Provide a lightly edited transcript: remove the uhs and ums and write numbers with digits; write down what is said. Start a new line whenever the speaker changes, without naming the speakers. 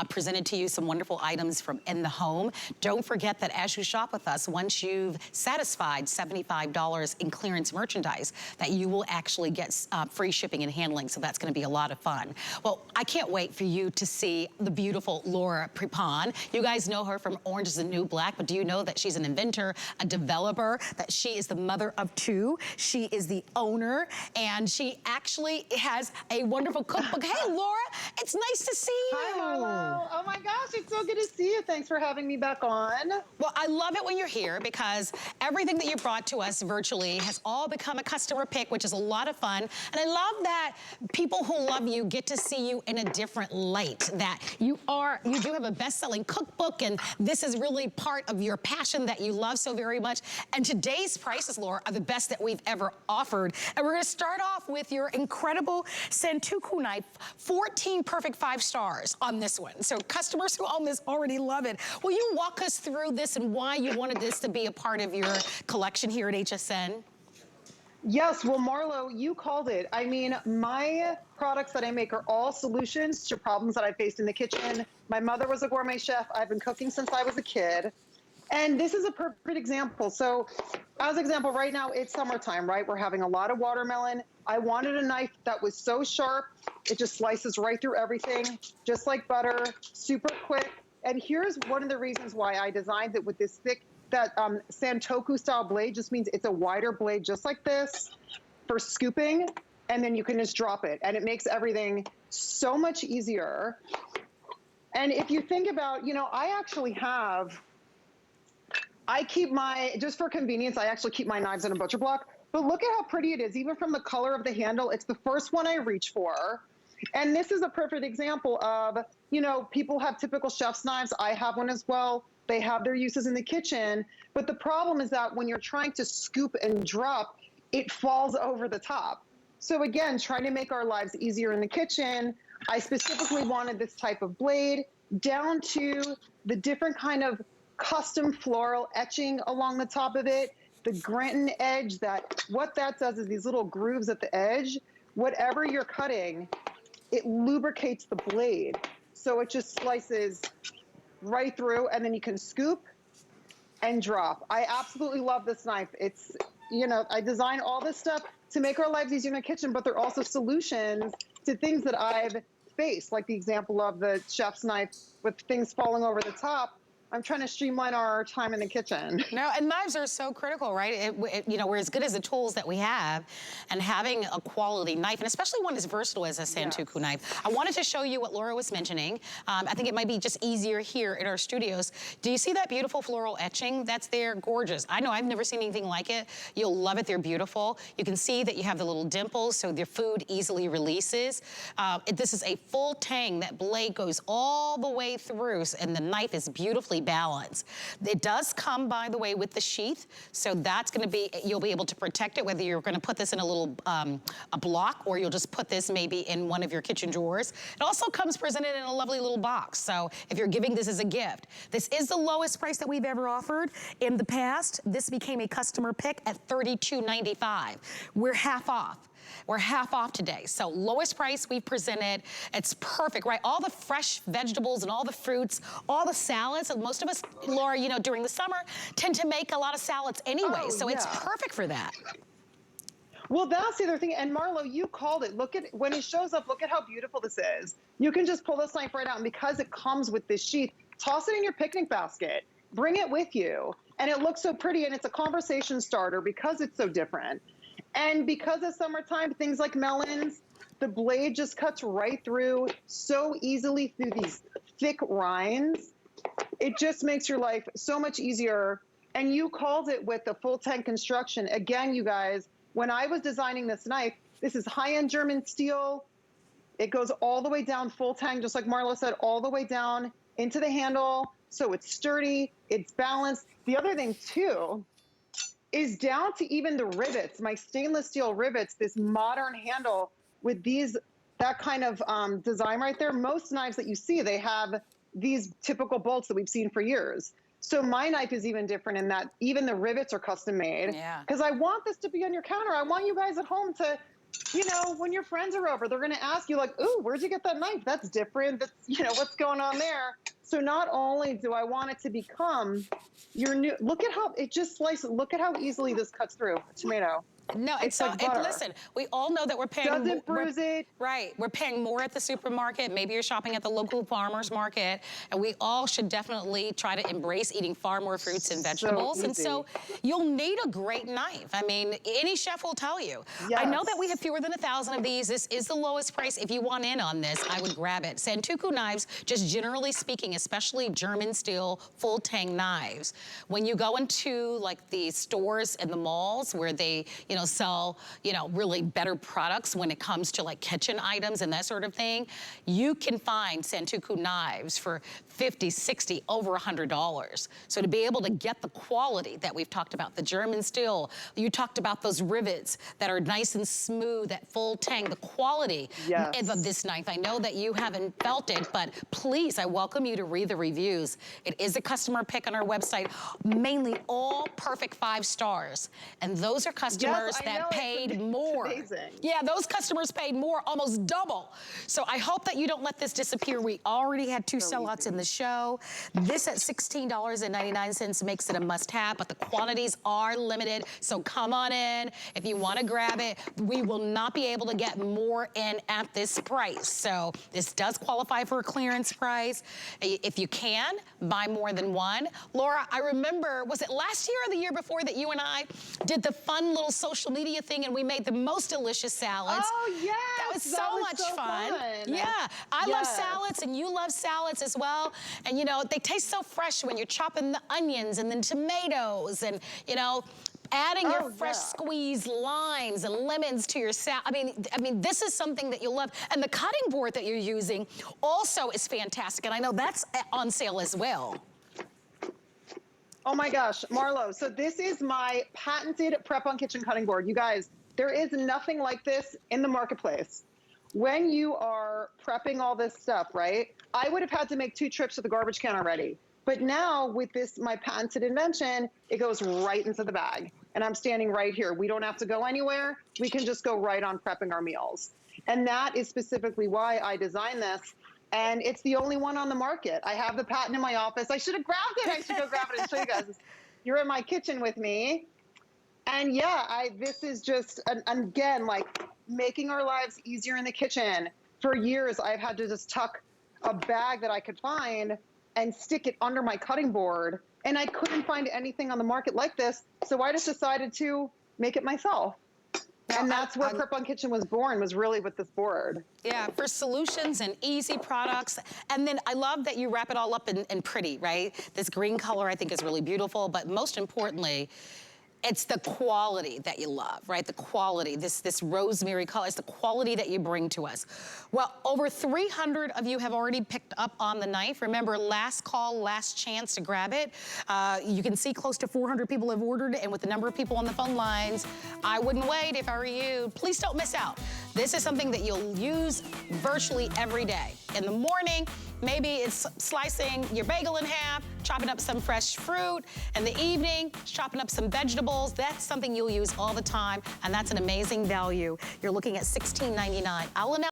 presented to you some wonderful items from in the home. Don't forget that as you shop with us, once you've satisfied $75 in clearance merchandise, that you will actually get free shipping and handling, so that's gonna be a lot of fun. Well, I can't wait for you to see the beautiful Laura PrepOn. You guys know her from Orange is the New Black, but do you know that she's an inventor, a developer, that she is the mother of two, she is the owner, and she actually has a wonderful cookbook. Hey, Laura, it's nice to see you.
Hi, Marlo. Oh my gosh, it's so good to see you. Thanks for having me back on.
Well, I love it when you're here because everything that you brought to us virtually has all become a customer pick, which is a lot of fun. And I love that people who love you get to see you in a different light, that you do have a best-selling cookbook, and this is really part of your passion that you love so very much. And today's prices, Laura, are the best that we've ever offered. And we're gonna start off with your incredible Santoku knife, 14 perfect 5 stars on this one. So customers who own this already love it. Will you walk us through this and why you wanted this to be a part of your collection here at HSN?
Yes, well, Marlo, you called it. I mean, my products that I make are all solutions to problems that I faced in the kitchen. My mother was a gourmet chef. I've been cooking since I was a kid. And this is a perfect example. So as an example, right now it's summertime, right? We're having a lot of watermelon. I wanted a knife that was so sharp, it just slices right through everything, just like butter, super quick. And here's one of the reasons why I designed it with this thick, that Santoku style blade. Just means it's a wider blade just like this for scooping, and then you can just drop it. And it makes everything so much easier. And if you think about, you know, I keep my, just for convenience, I actually keep my knives in a butcher block. But look at how pretty it is, even from the color of the handle. It's the first one I reach for. And this is a perfect example of, you know, people have typical chef's knives. I have one as well. They have their uses in the kitchen. But the problem is that when you're trying to scoop and drop, it falls over the top. So again, trying to make our lives easier in the kitchen, I specifically wanted this type of blade, down to the different kind of custom floral etching along the top of it, the granton edge, that what that does is these little grooves at the edge, whatever you're cutting, it lubricates the blade. So it just slices right through, and then you can scoop and drop. I absolutely love this knife. It's, you know, I design all this stuff to make our lives easier in the kitchen, but they're also solutions to things that I've faced, like the example of the chef's knife with things falling over the top. I'm trying to streamline our time in the kitchen.
No, and knives are so critical, right? You know, we're as good as the tools that we have, and having a quality knife, and especially one as versatile as a Santoku knife. I wanted to show you what Laura was mentioning. I think it might be just easier here in our studios. Do you see that beautiful floral etching? That's there, gorgeous. I know, I've never seen anything like it. You'll love it, they're beautiful. You can see that you have the little dimples, so the food easily releases. This is a full tang. That blade goes all the way through, and the knife is beautifully balanced. It does come, by the way, with the sheath, so that's gonna be, you'll be able to protect it, whether you're gonna put this in a little, a block, or you'll just put this maybe in one of your kitchen drawers. It also comes presented in a lovely little box, so if you're giving this as a gift. This is the lowest price that we've ever offered. In the past, this became a customer pick at $32.95. We're half off. We're half off today. So lowest price we've presented. It's perfect, right? All the fresh vegetables and all the fruits, all the salads, and most of us, Laura, you know, during the summer, tend to make a lot of salads anyway.
Oh,
so
yeah.
It's perfect for that.
Well, that's the other thing. And Marlo, you called it. Look at, when it shows up, look at how beautiful this is. You can just pull this knife right out, and because it comes with this sheath, toss it in your picnic basket. Bring it with you. And it looks so pretty, and it's a conversation starter because it's so different. And because it's summertime, things like melons, the blade just cuts right through so easily through these thick rinds. It just makes your life so much easier. And you called it with the full tang construction. Again, you guys, when I was designing this knife, this is high-end German steel. It goes all the way down full tang, just like Marlo said, all the way down into the handle. So it's sturdy, it's balanced. The other thing too, is down to even the rivets, my stainless steel rivets, this modern handle with these, that kind of design right there. Most knives that you see, they have these typical bolts that we've seen for years. So my knife is even different in that even the rivets are custom made.
Yeah.
Because I want this to be on your counter. I want you guys at home to you know, when your friends are over, they're going to ask you like, ooh, where'd you get that knife? That's different. That's, you know, what's going on there? So not only do I want it to become your new, look at how it just slices. Look at how easily this cuts through a tomato.
No,
It's like butter.
listen, we all know that we're paying.
Doesn't bruise it.
Right, we're paying more at the supermarket. Maybe you're shopping at the local farmer's market, and we all should definitely try to embrace eating far more fruits and vegetables. And so you'll need a great knife. I mean, any chef will tell you.
Yes.
I know that we have fewer than 1,000 of these. This is the lowest price. If you want in on this, I would grab it. Santoku knives, just generally speaking, especially German steel full tang knives. When you go into like the stores and the malls where they, you know, sell, you know, really better products when it comes to like kitchen items and that sort of thing, you can find Santoku knives for $50, $60, over $100. So to be able to get the quality that we've talked about, the German steel, you talked about those rivets that are nice and smooth, that full tang, the quality of this knife. I know that you haven't felt it, but please, I welcome you to read the reviews. It is a customer pick on our website, mainly all perfect 5 stars. And those are customers that paid more. Yeah, those customers paid more, almost double. So I hope that you don't let this disappear. We already had 2 sellouts in the show. This at $16.99 makes it a must-have, but the quantities are limited. So come on in. If you want to grab it, we will not be able to get more in at this price. So this does qualify for a clearance price. If you can, buy more than one. Laura, I remember, was it last year or the year before that you and I did the fun little social media thing and we made the most delicious salads?
Oh, yes.
That was so much fun. Yeah, I love salads and you love salads as well. And you know, they taste so fresh when you're chopping the onions and then tomatoes and, you know, adding your fresh squeezed limes and lemons to your salad. I mean, this is something that you'll love. And the cutting board that you're using also is fantastic. And I know that's on sale as well.
Oh my gosh, Marlo. So this is my patented PrepOn kitchen cutting board. You guys, there is nothing like this in the marketplace. When you are prepping all this stuff, right? I would have had to make 2 trips to the garbage can already. But now with this, my patented invention, it goes right into the bag. And I'm standing right here. We don't have to go anywhere. We can just go right on prepping our meals. And that is specifically why I designed this. And it's the only one on the market. I have the patent in my office. I should have grabbed it. I should go grab it and show you guys. You're in my kitchen with me. And yeah, this is just, again, like making our lives easier in the kitchen. For years, I've had to just tuck a bag that I could find and stick it under my cutting board. And I couldn't find anything on the market like this. So I just decided to make it myself. And that's where PrepOn Kitchen was born, was really with this board.
Yeah, for solutions and easy products. And then I love that you wrap it all up in pretty, right? This green color I think is really beautiful, but most importantly, it's the quality that you love, right? The quality, this rosemary color, it's the quality that you bring to us. Well, over 300 of you have already picked up on the knife. Remember, last call, last chance to grab it. You can see close to 400 people have ordered it, and with the number of people on the phone lines, I wouldn't wait if I were you. Please don't miss out. This is something that you'll use virtually every day. In the morning, maybe it's slicing your bagel in half, chopping up some fresh fruit. In the evening, chopping up some vegetables. That's something you'll use all the time, and that's an amazing value. You're looking at $16.99. I'll announce